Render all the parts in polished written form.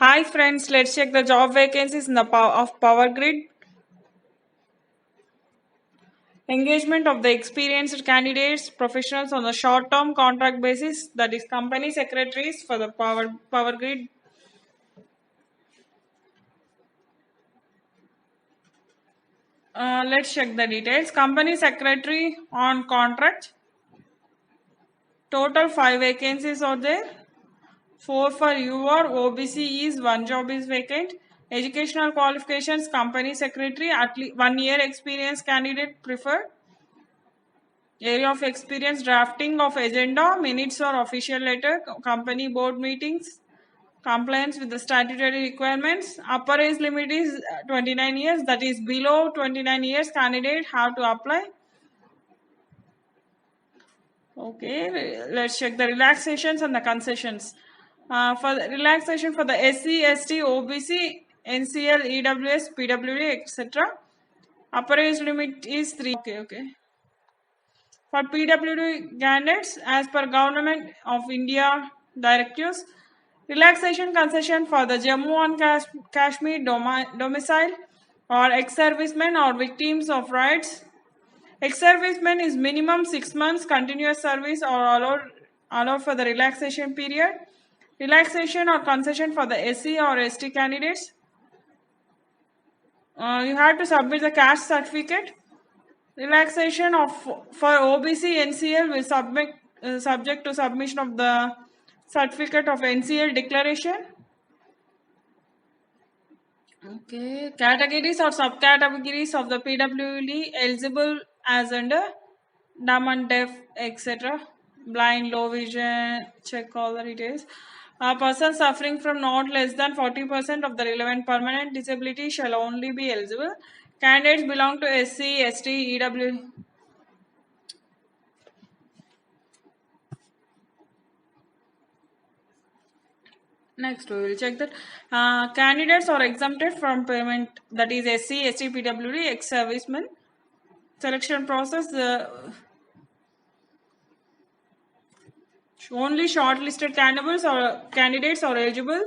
Hi friends, let's check the job vacancies in the Power Grid. Engagement of the experienced candidates, professionals on the short-term contract basis, that is company secretaries for the Power Grid. Let's check the details. Company secretary on contract. Total 5 vacancies are there. 4 for you or OBC is 1 job is vacant. Educational qualifications, company secretary, at least 1 year experience candidate preferred. Area of experience, drafting of agenda, minutes or official letter, company board meetings, compliance with the statutory requirements. Upper age limit is 29 years, that is below 29 years candidate have to apply. Okay, let's check the relaxations and the concessions. For the relaxation for the SC, ST, OBC, NCL, EWS, PWD, etc. Upper age limit is 3. Okay. For PWD candidates, as per Government of India directives, relaxation concession for the Jammu and Kashmir domicile or ex-servicemen or victims of riots. Ex-servicemen is minimum 6 months continuous service or allowed for the relaxation period. Relaxation or concession for the SC or ST candidates. You have to submit the caste certificate. Relaxation of for OBC NCL will subject to submission of the certificate of NCL declaration. Okay, categories or subcategories of the PWD eligible as under dumb and deaf, etc. Blind, low vision, check all the details. A person suffering from not less than 40% of the relevant permanent disability shall only be eligible. Candidates belong to SC, ST, EW. Next, we will check that candidates are exempted from payment, that is SC, ST, PWD, ex-servicemen. Selection process, only shortlisted candidates are eligible.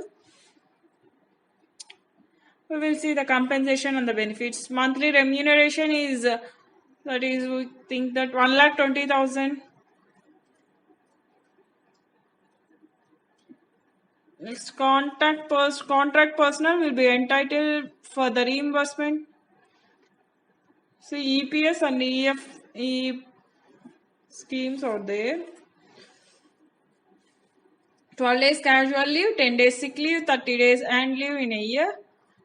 We will see the compensation and the benefits. Monthly remuneration is, that is, we think that 1,20,000. Next, contract personnel will be entitled for the reimbursement. See, EPS and EF schemes are there. 12 days casual leave, 10 days sick leave, 30 days earned leave in a year.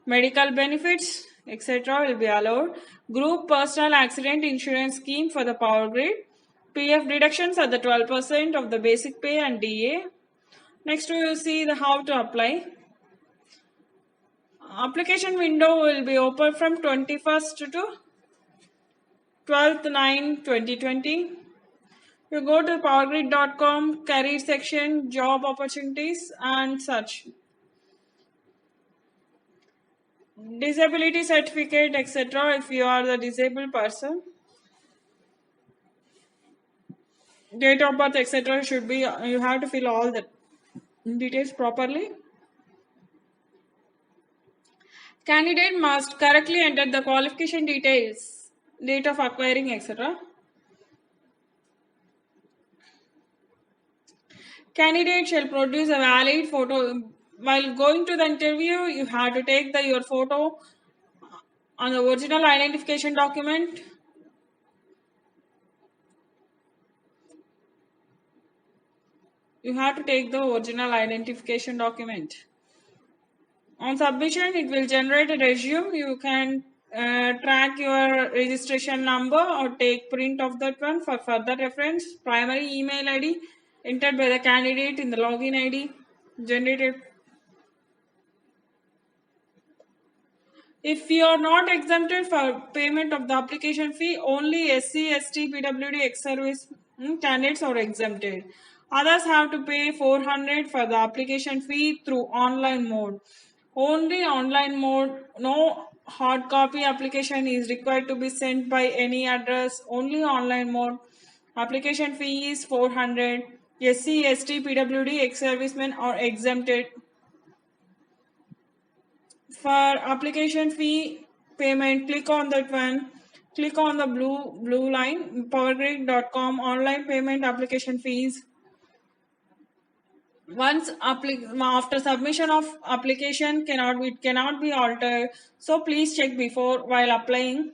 Medical benefits, etc. will be allowed. Group personal accident insurance scheme for the Power Grid. PF deductions are the 12% of the basic pay and DA. Next, we will see the how to apply. Application window will be open from 21st to 12/9/2020. You go to powergrid.com, career section, job opportunities and such. Disability certificate, etc. if you are the disabled person. Date of birth, etc. should be, you have to fill all the details properly. Candidate must correctly enter the qualification details, date of acquiring, etc. Candidate shall produce a valid photo. While going to the interview, you have to take your photo on the original identification document. You have to take the original identification document. On submission, it will generate a resume. You can track your registration number or take print of that one for further reference. Primary email ID entered by the candidate in the login ID generated. If you are not exempted for payment of the application fee, only SC, ST, PWD, ex-service candidates are exempted. Others have to pay 400 for the application fee through online mode. Only online mode, no hard copy application is required to be sent by any address. Only online mode. Application fee is 400. SC, ST, PWD, ex-servicemen are exempted. For application fee payment, click on that one. Click on the blue line, powergrid.com online payment application fees. Once after submission of application cannot be altered, so please check before while applying.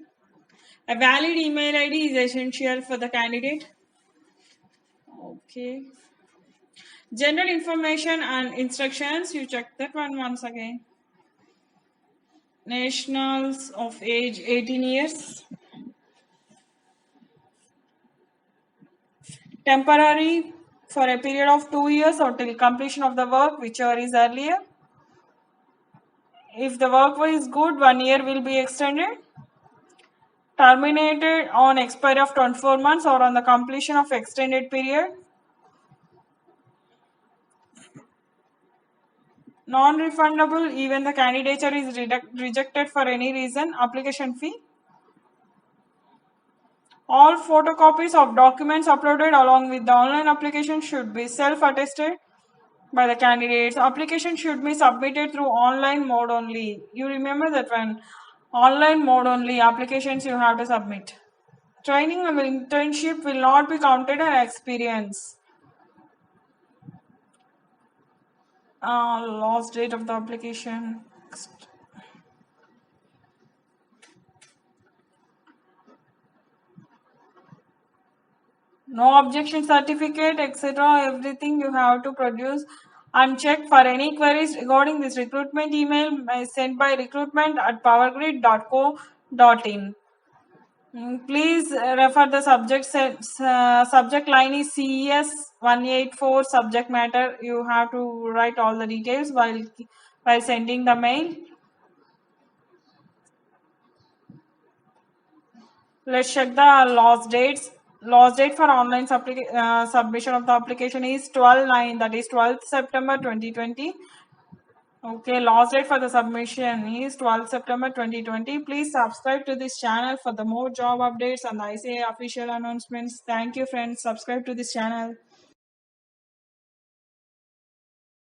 A valid email ID is essential for the candidate. Okay. General information and instructions, you check that one once again. Nationals of age 18 years. Temporary for a period of 2 years or till completion of the work, whichever is earlier. If the work is good, 1 year will be extended. Terminated on expiry of 24 months or on the completion of extended period. Non-refundable, even the candidature is rejected for any reason. Application fee. All photocopies of documents uploaded along with the online application should be self-attested by the candidates. Application should be submitted through online mode only. You remember that one. Online mode only applications you have to submit. Training and internship will not be counted as experience. Last date of the application. No objection certificate, etc. Everything you have to produce and check. For any queries regarding this recruitment, email sent by recruitment@powergrid.co.in. Please refer the subject line is CES 184 subject matter. You have to write all the details while sending the mail. Let's check the last dates. Last date for online submission of the application is 12/9, that is 12th September 2020. Okay, last date for the submission is 12th September 2020. Please subscribe to this channel for the more job updates and ICAI official announcements. Thank you, friends. Subscribe to this channel.